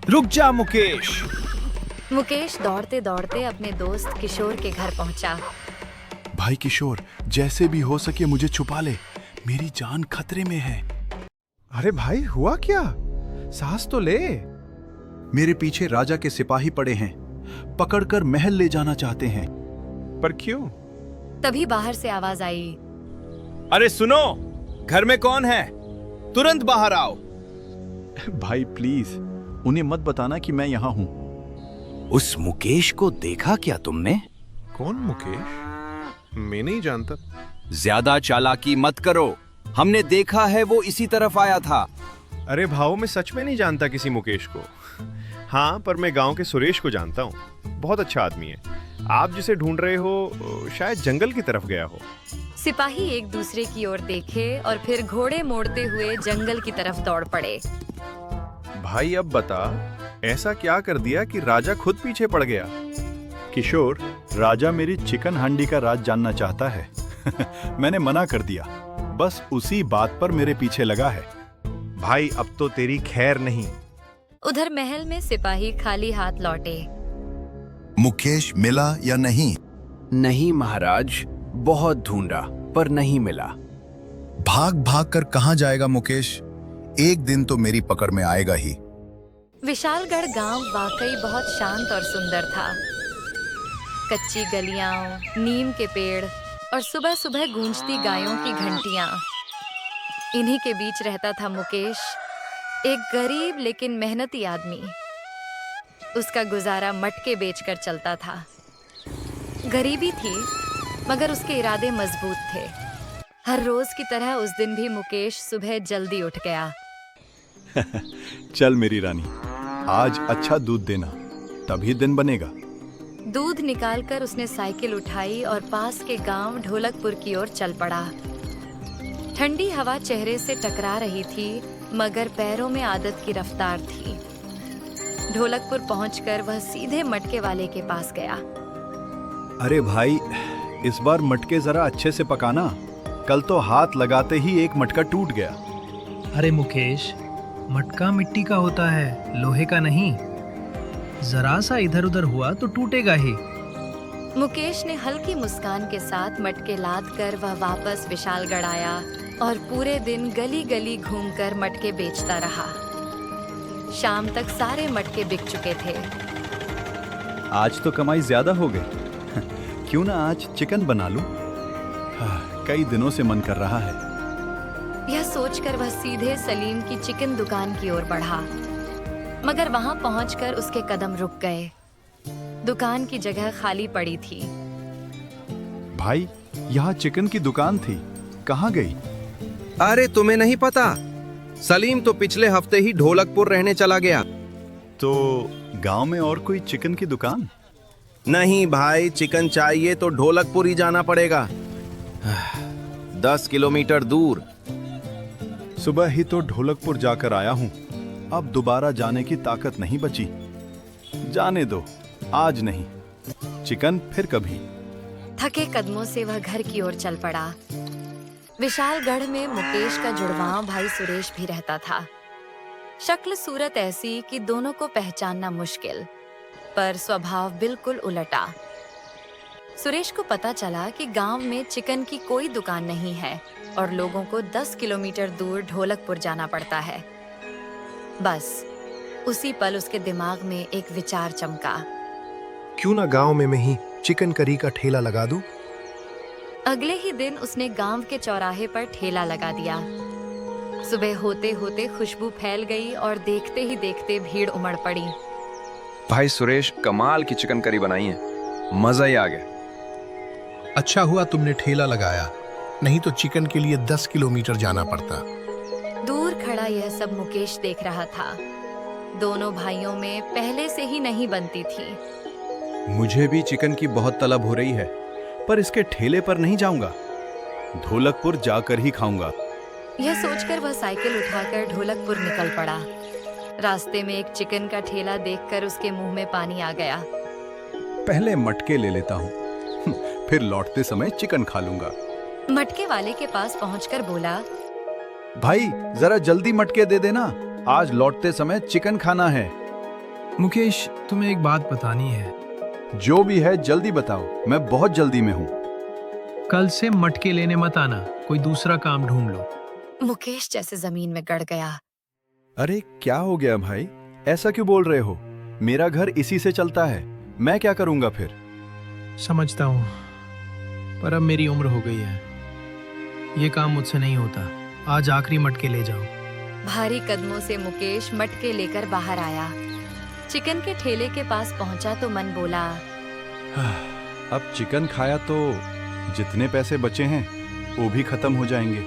रुक जा मुकेश। मुकेश दौड़ते दौड़ते अपने दोस्त किशोर के घर पहुंचा। भाई किशोर, जैसे भी हो सके मुझे छुपा ले, मेरी जान खतरे में है। अरे भाई हुआ क्या? सांस तो ले। मेरे पीछे राजा के सिपाही पड़े हैं, पकड़कर महल ले जाना चाहते हैं। पर क्यों? तभी बाहर से आवाज आई। अरे सुनो, घर में कौन है? तुरंत बाहर आओ। भाई प्लीज, उन्हें मत बताना कि मैं यहाँ हूँ। उस मुकेश को देखा क्या तुमने? कौन मुकेश? मैं नहीं जानता। ज्यादा चालाकी मत करो, हमने देखा है, वो इसी तरफ आया था। अरे भाऊ, मैं सच में नहीं जानता किसी मुकेश को। हाँ, पर मैं गांव के सुरेश को जानता हूँ, बहुत अच्छा आदमी है। आप जिसे ढूंढ रहे हो शायद जंगल की तरफ गया हो। सिपाही एक दूसरे की ओर देखे और फिर घोड़े मोड़ते हुए जंगल की तरफ दौड़ पड़े। भाई अब बता, ऐसा क्या कर दिया कि राजा खुद पीछे पड़ गया? किशोर, राजा मेरी चिकन हांडी का राज जानना चाहता है। मैंने मना कर दिया, बस उसी बात पर मेरे पीछे लगा है। भाई अब तो तेरी खैर नहीं। उधर महल में सिपाही खाली हाथ लौटे। मुकेश मिला या नहीं? नहीं महाराज, बहुत ढूंढा पर नहीं मिला। भाग भाग कर कहाँ जाएगा मुकेश? एक दिन तो मेरी पकड़ में आएगा ही। विशालगढ़ गांव वाकई बहुत शांत और सुंदर था। कच्ची गलियां, नीम के पेड़ और सुबह सुबह गूंजती गायों की घंटियां। इन्हीं के बीच रहता था मुकेश, एक गरीब लेकिन मेहनती आदमी। उसका गुजारा मटके बेचकर चलता था। गरीबी थी मगर उसके इरादे मजबूत थे। हर रोज की तरह उस दिन भी मुकेश सुबह जल्दी उठ गया। चल मेरी रानी, आज अच्छा दूध देना, तभी दिन बनेगा। दूध निकालकर उसने साइकिल उठाई और पास के गांव ढोलकपुर की ओर चल पड़ा। ठंडी हवा चेहरे से टकरा रही थी मगर पैरों में आदत की रफ्तार थी। ढोलकपुर पहुंचकर वह सीधे मटके वाले के पास गया। अरे भाई, इस बार मटके जरा अच्छे से पकाना, कल तो हाथ लगाते ही एक मटका टूट गया। अरे मुकेश, मटका मिट्टी का होता है, लोहे का नहीं। जरा सा इधर उधर हुआ तो टूटेगा ही। मुकेश ने हल्की मुस्कान के साथ मटके लाद कर वह वापस विशालगढ़ आया और पूरे दिन गली गली घूमकर मटके बेचता रहा। शाम तक सारे मटके बिक चुके थे। आज तो कमाई ज्यादा हो गई। क्यों ना आज चिकन बना लूं? कई दिनों से मन कर रहा है। यह सोचकर वह सीधे सलीम की चिकन दुकान की ओर बढ़ा, मगर वहां पहुंचकर उसके कदम रुक गए। दुकान की जगह खाली पड़ी थी। भाई, यहाँ चिकन की दुकान थी, कहाँ गई? अरे तुम्हें नहीं पता, सलीम तो पिछले हफ्ते ही ढोलकपुर रहने चला गया। तो गांव में और कोई चिकन की दुकान? नहीं भाई, चिकन चाहिए तो ढोलकपुर ही जाना पड़ेगा, 10 किलोमीटर दूर। सुबह ही तो ढोलकपुर जाकर आया हूँ, अब दोबारा जाने की ताकत नहीं बची। जाने दो, आज नहीं, चिकन फिर कभी। थके कदमों से वह घर की ओर चल पड़ा। विशालगढ़ में मुकेश का जुड़वां भाई सुरेश भी रहता था। शक्ल सूरत ऐसी कि दोनों को पहचानना मुश्किल, पर स्वभाव बिल्कुल उलटा। सुरेश को पता चला कि गांव में चिकन की कोई दुकान नहीं है और लोगों को 10 किलोमीटर दूर ढोलकपुर जाना पड़ता है। बस उसी पल उसके दिमाग में एक विचार चमका। क्यों ना गांव में मैं ही चिकन करी का ठेला लगा दूं? अगले ही दिन उसने गांव के चौराहे पर ठेला लगा दिया। सुबह होते होते खुशबू फैल गई और देखते ही देखते भीड़ उमड़ पड़ी। भाई सुरेश, कमाल की चिकन करी बनाई है, मजा ही आ गया। अच्छा हुआ तुमने ठेला लगाया, नहीं तो चिकन के लिए 10 किलोमीटर जाना पड़ता। दूर खड़ा यह सब मुकेश देख रहा था। दोनों भाइयों में पहले से ही नहीं बनती थी। मुझे भी चिकन की बहुत तलब हो रही है, पर इसके ठेले पर नहीं जाऊंगा, ढोलकपुर जाकर ही खाऊंगा। यह सोचकर वह साइकिल उठाकर ढोलकपुर निकल पड़ा। रास्ते में एक चिकन का ठेला देखकर उसके मुंह में पानी आ गया। पहले मटके ले लेता हूँ, फिर लौटते समय चिकन खा लूंगा। मटके वाले के पास पहुंचकर बोला, भाई जरा जल्दी मटके दे देना, आज लौटते समय चिकन खाना है। मुकेश, तुम्हें एक बात बतानी है। जो भी है जल्दी बताओ, मैं बहुत जल्दी में हूँ। कल से मटके लेने मत आना, कोई दूसरा काम ढूंढ लो। मुकेश जैसे जमीन में गड़ गया। अरे क्या हो गया भाई, ऐसा क्यों बोल रहे हो? मेरा घर इसी से चलता है, मैं क्या करूंगा फिर? समझता हूँ, पर अब मेरी उम्र हो गई है, ये काम मुझसे नहीं होता। आज आखिरी मटके ले जाओ। भारी कदमों से मुकेश मटके लेकर बाहर आया। चिकन के ठेले के पास पहुंचा तो मन बोला, अब चिकन खाया तो जितने पैसे बचे हैं वो भी खत्म हो जाएंगे।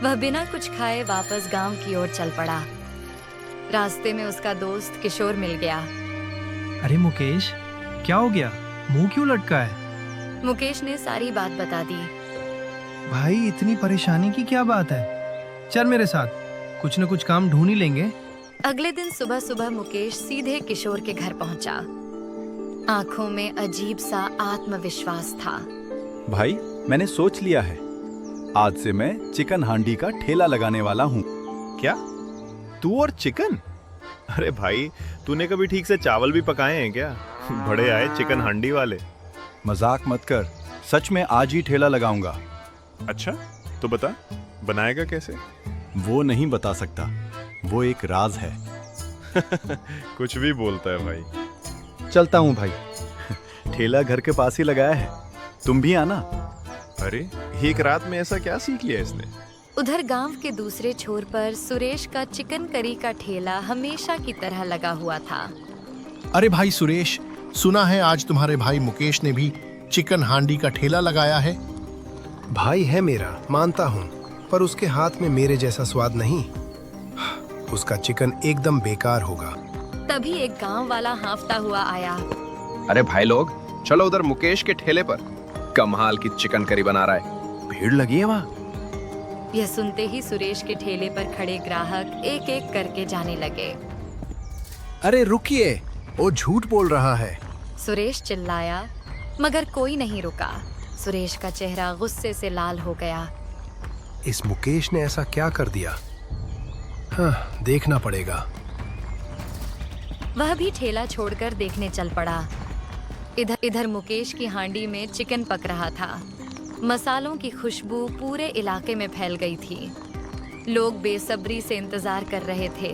वह बिना कुछ खाए वापस गांव की ओर चल पड़ा। रास्ते में उसका दोस्त किशोर मिल गया। अरे मुकेश, क्या हो गया? मुंह क्यों लटका है? मुकेश ने सारी बात बता दी। भाई, इतनी परेशानी की क्या बात है? चल मेरे साथ, कुछ न कुछ काम ढूंढ ही लेंगे। अगले दिन सुबह सुबह मुकेश सीधे किशोर के घर पहुंचा। आंखों में अजीब सा आत्मविश्वास था। भाई, मैंने सोच लिया है, आज से मैं चिकन हांडी का ठेला लगाने वाला हूँ। क्या, तू और चिकन? अरे भाई, तूने कभी ठीक से चावल भी पकाए हैं क्या? बड़े आए चिकन हांडी वाले। मजाक मत कर, सच में आज ही ठेला लगाऊंगा। अच्छा, तो बता, बनाएगा कैसे? वो नहीं बता सकता, वो एक राज है। कुछ भी बोलता है भाई। चलता हूँ भाई, ठेला घर के पास ही लगाया है, तुम भी आना। अरे, एक रात में ऐसा क्या सीख लिया इसने? उधर गांव के दूसरे छोर पर सुरेश का चिकन करी का ठेला हमेशा की तरह लगा हुआ था। अरे भाई सुरेश, सुना है आज तुम्हारे भाई मुकेश ने भी चिकन हांडी का ठेला लगाया है। भाई है मेरा, मानता हूँ, पर उसके हाथ में मेरे जैसा स्वाद नहीं। उसका चिकन एकदम बेकार होगा। तभी एक गांव वाला हांफता हुआ आया। अरे भाई लोग, चलो उधर मुकेश के ठेले पर, कमाल की चिकन करी बना रहा है, भीड़ लगी है वहाँ। यह सुनते ही सुरेश के ठेले पर खड़े ग्राहक एक एक करके जाने लगे। अरे रुकिए, वो झूठ बोल रहा है। सुरेश चिल्लाया, मगर कोई नहीं रुका। सुरेश का चेहरा गुस्से से लाल हो गया। इस मुकेश ने ऐसा क्या कर दिया? हाँ, देखना पड़ेगा। वह भी ठेला छोड़कर देखने चल पड़ा। इधर मुकेश की हांडी में चिकन पक रहा था। मसालों की खुशबू पूरे इलाके में फैल गई थी। लोग बेसब्री से इंतजार कर रहे थे।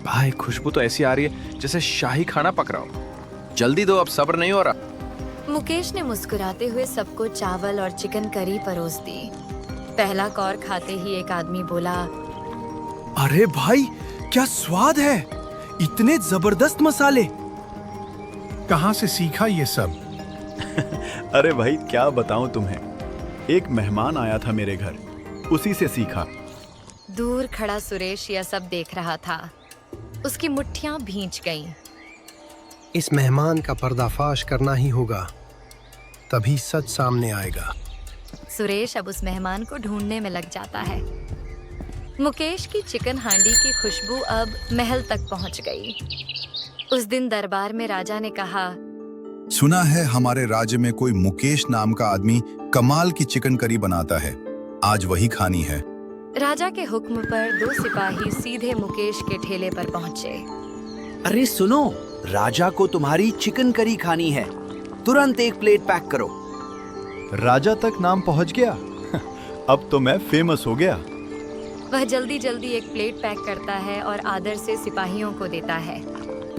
भाई, खुशबू तो ऐसी आ रही है जैसे शाही खाना पक रहा हो। जल्दी दो, अब सब्र नहीं हो रहा। मुकेश ने मुस्कुराते हुए सबको चावल और चिकन करी परोस दी। पहला कौर खाते ही एक आदमी बोला, अरे भाई, क्या स्वाद है, इतने जबरदस्त मसाले। कहाँ से सीखा ये सब? अरे भाई, क्या बताऊं तुम्हें, एक मेहमान आया था मेरे घर, उसी से सीखा। दूर खड़ा सुरेश यह सब देख रहा था। उसकी मुट्ठियां भींच गईं। इस मेहमान का पर्दाफाश करना ही होगा, तभी सच सामने आएगा। सुरेश अब उस मेहमान को ढूंढने में लग जाता है। मुकेश की चिकन हांडी की खुशबू अब महल तक पहुंच गई। उस दिन दरबार में राजा ने कहा, सुना है हमारे राज्य में कोई मुकेश नाम का आदमी कमाल की चिकन करी बनाता है, आज वही खानी है। राजा के हुक्म पर 2 सिपाही सीधे मुकेश के ठेले पर पहुंचे। अरे सुनो, राजा को तुम्हारी चिकन करी खानी है, तुरंत एक प्लेट पैक करो। राजा तक नाम पहुंच गया। अब तो मैं फेमस हो गया। वह जल्दी जल्दी एक प्लेट पैक करता है और आदर से सिपाहियों को देता है।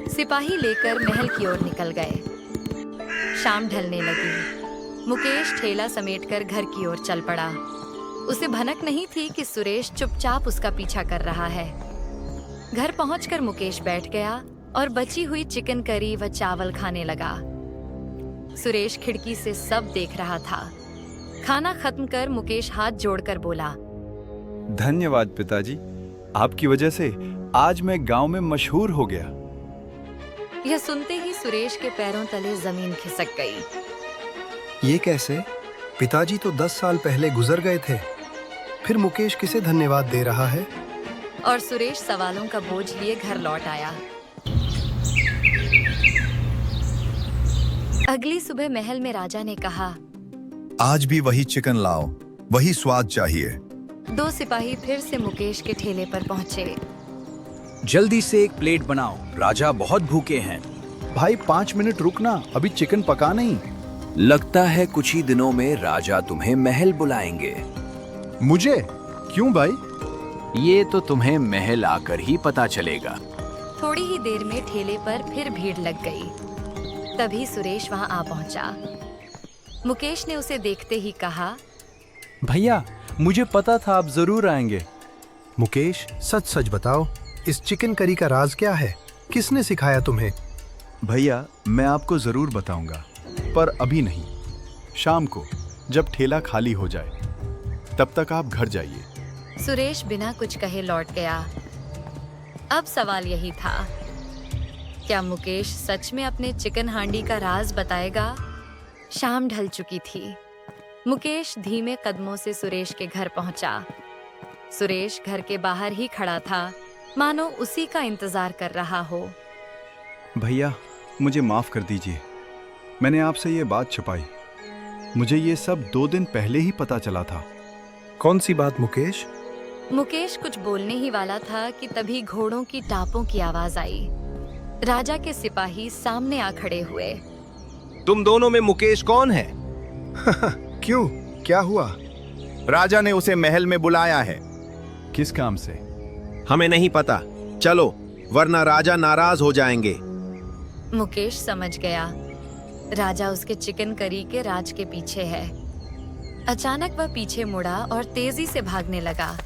सिपाही लेकर महल की ओर निकल गए। शाम ढलने लगी। मुकेश ठेला समेटकर घर की ओर चल पड़ा। उसे भनक नहीं थी कि सुरेश चुपचाप उसका पीछा कर रहा है। घर पहुंचकर मुकेश बैठ गया और बची हुई चिकन करी व चावल खाने लगा। सुरेश खिड़की से सब देख रहा था। खाना खत्म कर मुकेश हाथ जोड़कर बोला, धन्यवाद पिताजी, आपकी वजह से आज मैं गांव में मशहूर हो गया। यह सुनते ही सुरेश के पैरों तले जमीन खिसक गई। ये कैसे? पिताजी तो 10 साल पहले गुजर गए थे, फिर मुकेश किसे धन्यवाद दे रहा है? और सुरेश सवालों का बोझ लिए घर लौट आया। अगली सुबह महल में राजा ने कहा, आज भी वही चिकन लाओ, वही स्वाद चाहिए। 2 सिपाही फिर से मुकेश के ठेले पर पहुंचे। जल्दी से एक प्लेट बनाओ, राजा बहुत भूखे हैं। भाई 5 मिनट रुकना, अभी चिकन पका नहीं। लगता है कुछ ही दिनों में राजा तुम्हें महल बुलाएंगे। मुझे? क्यों भाई? ये तो तुम्हें महल आकर ही पता चलेगा। थोड़ी ही देर में ठेले पर फिर भीड़ लग गई। तभी सुरेश वहां आ पहुंचा। मुकेश ने उसे देखते ही कहा, भैया मुझे पता था आप जरूर आएंगे। मुकेश, सच सच बताओ, इस चिकन करी का राज क्या है? किसने सिखाया तुम्हें? भैया मैं आपको जरूर बताऊंगा, पर अभी नहीं। शाम को जब ठेला खाली हो जाए तब तक आप घर जाइए। सुरेश बिना कुछ कहे लौट गया। अब सवाल यही था, क्या मुकेश सच में अपने चिकन हांडी का राज बताएगा? शाम ढल चुकी थी। मुकेश धीमे कदमों से सुरेश के घर पहुंचा। सुरेश घर के बाहर ही खड़ा था, मानो उसी का इंतजार कर रहा हो। भैया मुझे माफ कर दीजिए, मैंने आपसे ये बात छुपाई। मुझे ये सब 2 दिन पहले ही पता चला था। कौन सी बात मुकेश? मुकेश कुछ बोलने ही वाला था कि तभी घोड़ों की टापों की आवाज आई। राजा के सिपाही सामने आ खड़े हुए। तुम दोनों में मुकेश कौन है? क्यों, क्या हुआ? राजा ने उसे महल में बुलाया है। किस काम से? हमें नहीं पता, चलो वरना राजा नाराज हो जाएंगे। मुकेश समझ गया, राजा उसके चिकन करी के राज के पीछे है। अचानक वह पीछे मुड़ा और तेजी से भागने लगा।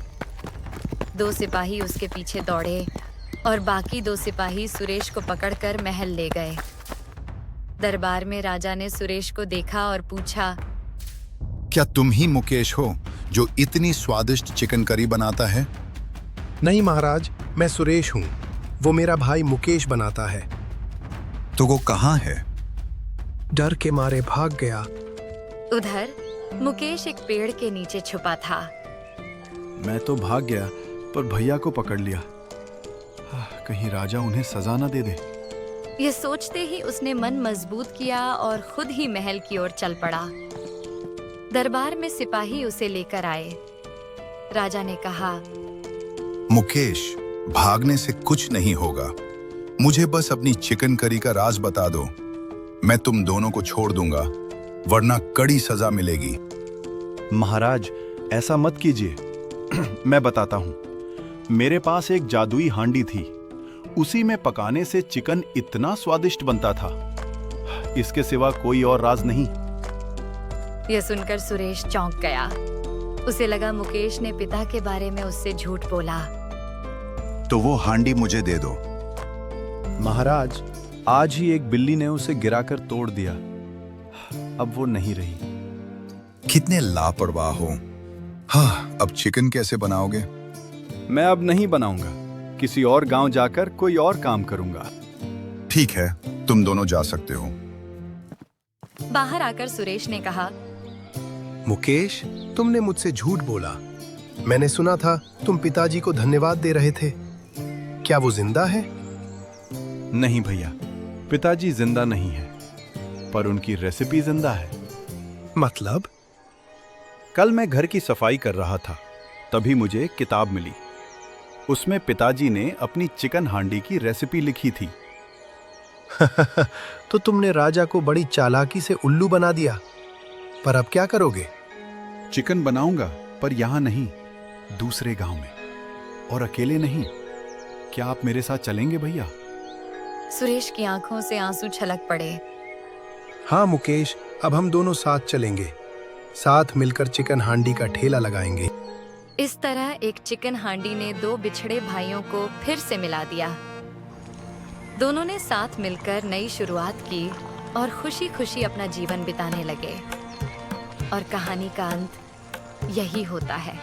2 सिपाही उसके पीछे दौड़े और बाकी 2 सिपाही सुरेश को पकड़कर महल ले गए। दरबार में राजा ने सुरेश को देखा और पूछा, क्या तुम ही मुकेश हो जो इतनी स्वादिष्ट चिकन करी बनाता है? नहीं महाराज, मैं सुरेश हूँ। वो मेरा भाई मुकेश बनाता है। तो वो कहाँ है? डर के मारे भाग गया। उधर मुकेश एक पेड़ के नीचे छुपा था। मैं तो भाग गया पर भैया को पकड़ लिया। कहीं राजा उन्हें सजा न दे दे। ये सोचते ही उसने मन मजबूत किया और खुद ही महल की ओर चल पड़ा। दरबार में सिपाही उसे लेकर आए। राजा ने कहा, मुकेश, भागने से कुछ नहीं होगा। मुझे बस अपनी चिकन करी का राज बता दो, मैं तुम दोनों को छोड़ दूंगा, वरना कड़ी सजा मिलेगी। महाराज ऐसा मत कीजिए। मैं बताता हूँ। मेरे पास एक जादुई हांडी थी, उसी में पकाने से चिकन इतना स्वादिष्ट बनता था। इसके सिवा कोई और राज नहीं। यह सुनकर सुरेश चौंक गया। उसे लगा मुकेश ने पिता के बारे में उससे झूठ बोला। तो वो हांडी मुझे दे दो। महाराज आज ही एक बिल्ली ने उसे गिराकर तोड़ दिया, अब वो नहीं रही। कितने लापरवाह हो। हाँ, अब चिकन कैसे बनाओगे? मैं अब नहीं बनाऊंगा, किसी और गांव जाकर कोई और काम करूंगा। ठीक है, तुम दोनों जा सकते हो। बाहर आकर सुरेश ने कहा, मुकेश, तुमने मुझसे झूठ बोला। मैंने सुना था तुम पिताजी को धन्यवाद दे रहे थे। क्या वो जिंदा है? नहीं भैया, पिताजी जिंदा नहीं है, पर उनकी रेसिपी जिंदा है। मतलब? कल मैं घर की सफाई कर रहा था, तभी मुझे एक किताब मिली। उसमें पिताजी ने अपनी चिकन हांडी की रेसिपी लिखी थी। तो तुमने राजा को बड़ी चालाकी से उल्लू बना दिया। पर अब क्या करोगे? चिकन बनाऊंगा, पर यहां नहीं, दूसरे गांव में, और अकेले नहीं। क्या आप मेरे साथ चलेंगे भैया? सुरेश की आंखों से आंसू छलक पड़े। हाँ मुकेश, अब हम दोनों साथ चलेंगे, साथ मिलकर चिकन हांडी का ठेला लगाएंगे। इस तरह एक चिकन हांडी ने 2 बिछड़े भाइयों को फिर से मिला दिया। दोनों ने साथ मिलकर नई शुरुआत की और खुशी खुशी अपना जीवन बिताने लगे। और कहानी का अंत यही होता है।